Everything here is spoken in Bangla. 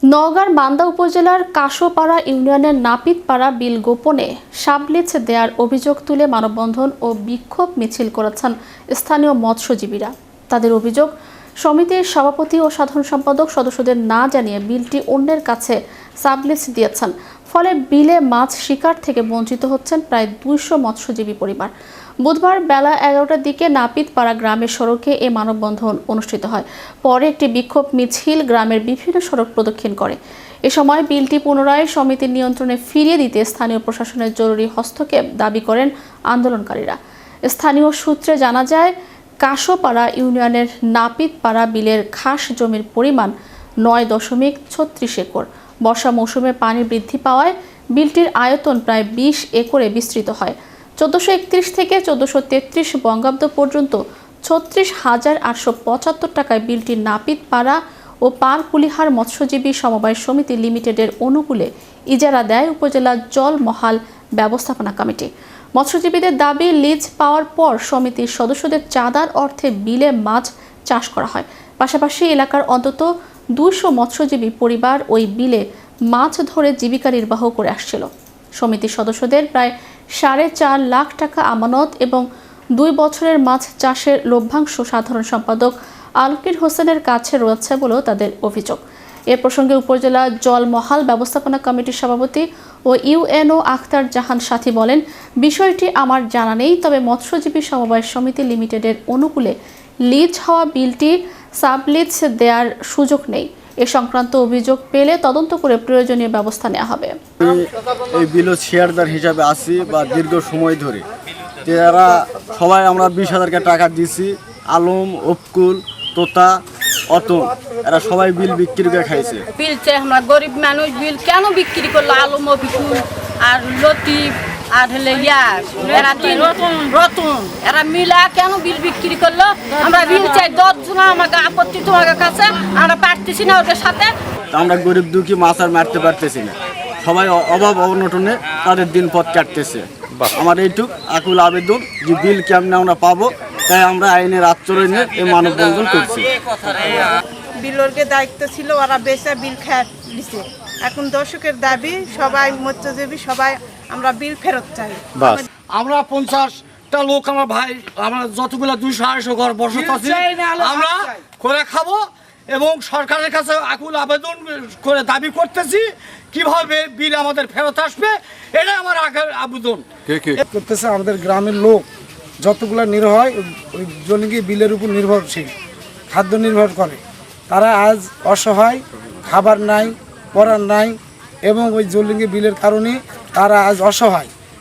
নওগাঁর বান্দা উপজেলার কাশোপাড়া ইউনিয়নের নাপিতপাড়া বিল গোপনে সাবলিচ দেয়ার অভিযোগ তুলে মানববন্ধন ও বিক্ষোভ মিছিল করেছেন স্থানীয় মৎস্যজীবীরা। তাদের অভিযোগ, সমিতির সভাপতি ও সাধারণ সম্পাদক সদস্যদের না জানিয়ে বিলটি অন্যের কাছে সাবলিচ দিয়েছেন। ফলে বিলে মাছ শিকার থেকে বঞ্চিত হচ্ছেন প্রায় 200 মৎস্যজীবী পরিবার। বুধবার বেলা 11টার দিকে নাপিতপাড়া গ্রামের সড়কে এ মানববন্ধন অনুষ্ঠিত হয়। পরে একটি বিক্ষোভ মিছিল গ্রামের বিভিন্ন সড়ক প্রদক্ষিণ করে। এ সময় বিলটি পুনরায় সমিতির নিয়ন্ত্রণে ফিরিয়ে দিতে স্থানীয় প্রশাসনের জরুরি হস্তক্ষেপ দাবি করেন আন্দোলনকারীরা। স্থানীয় সূত্রে জানা যায়, কাশোপাড়া ইউনিয়নের নাপিতপাড়া বিলের খাস জমির পরিমাণ 9.36 একর। বর্ষা মৌসুমে পানি বৃদ্ধি পাওয়ায় বিলটির আয়তন প্রায় 20 একরে বিস্তৃত হয়। 1431 থেকে 1433 বঙ্গাব্দ পর্যন্ত 36,875 টাকায় বিলটি নাপিতপাড়া ও পারকুলিহার মৎস্যজীবী সমবায় সমিতি লিমিটেডের অনুকূলে ইজারা দেয় উপজেলা জল মহাল ব্যবস্থাপনা কমিটি। মৎস্যজীবীদের দাবি, লিজ পাওয়ার পর সমিতির সদস্যদের চাঁদার অর্থে বিলে মাছ চাষ করা হয়। পাশাপাশি এলাকার অন্তত 200 মৎস্যজীবী পরিবার ওই বিলে মাছ ধরে জীবিকা নির্বাহ করে আসছিল। সমিতির সদস্যদের প্রায় 4.5 লাখ টাকা আমানত এবং 2 বছরের মাছ চাষের লভ্যাংশ সাধারণ সম্পাদক আলমগীর হোসেনের কাছে রয়েছে বলেও তাদের অভিযোগ। এ প্রসঙ্গে উপজেলা জলমহাল ব্যবস্থাপনা কমিটির সভাপতি ও ইউএনও আখতার জাহান সাথী বলেন, বিষয়টি আমার জানা নেই, তবে মৎস্যজীবী সমবায় সমিতি লিমিটেডের অনুকূলে লিজ হওয়া বিলটি সাবলিজ দেওয়ার সুযোগ নেই। এ সংক্রান্ত অভিযোগ পেলে তদন্ত করে প্রয়োজনীয় ব্যবস্থা নেওয়া হবে। এই বিল শেয়ারদার হিসাবে আছি বা দীর্ঘ সময় ধরে এরা সবাই আমরা 20,000 টাকা দিছি। আলম, অফকুল, তোতা, অতন এরা সবাই বিল বিক্রি করে খাইছে। বিল চাই, আমরা গরিব মানুষ, বিল কেন বিক্রি করলো? আলম, অফকুল আর লতিফ আর হলে এরা রতন এরা মিলা কেন বিল বিক্রি করলো? আমরা বিল চাই 10 জন। আমাকে আপত্তি তোমার কাছে, আমরা পারতেছি না ওদের সাথে। আমরা গরিব দুঃখী মাছ আর মারতে পারতেছি না, সবাই অভাব অনটনে তাদের দিন পথ কাটতেছে। আমার এইটুক আকুল আবেদন যে বিল কেমনে আমরা পাবো, তাই আমরা আইনের আচরণে এই মানববন্ধন করছি। বিলরকে দায়িত্ব ছিল, ওরা বেচা বিল খেয়ে দিছে। এখন দর্শকের দাবি, সবাই মৎস্যজীবী সবাই আমরা বিল ফেরত চাই। আমরা 50টা লোক, আমার ভাই, আমরা যতগুলো 200-250 ঘর বসত আছি, আমরা করে খাবো এবং সরকারের কাছে আকুল আবেদন করে দাবি করতেছি কিভাবে বিল আমাদের ফেরত আসবে, এটা আমার আগের আবেদন করতেছে। আমাদের গ্রামের লোক যতগুলো নির্ভর হয় ওই জনগী বিলের উপর নির্ভরশীল, খাদ্য নির্ভর করে। তারা আজ অসহায়, খাবার নাই, পড়ার নাই এবং ওই জলিঙ্গি বিলের কারণে তারা আজ অসহায়।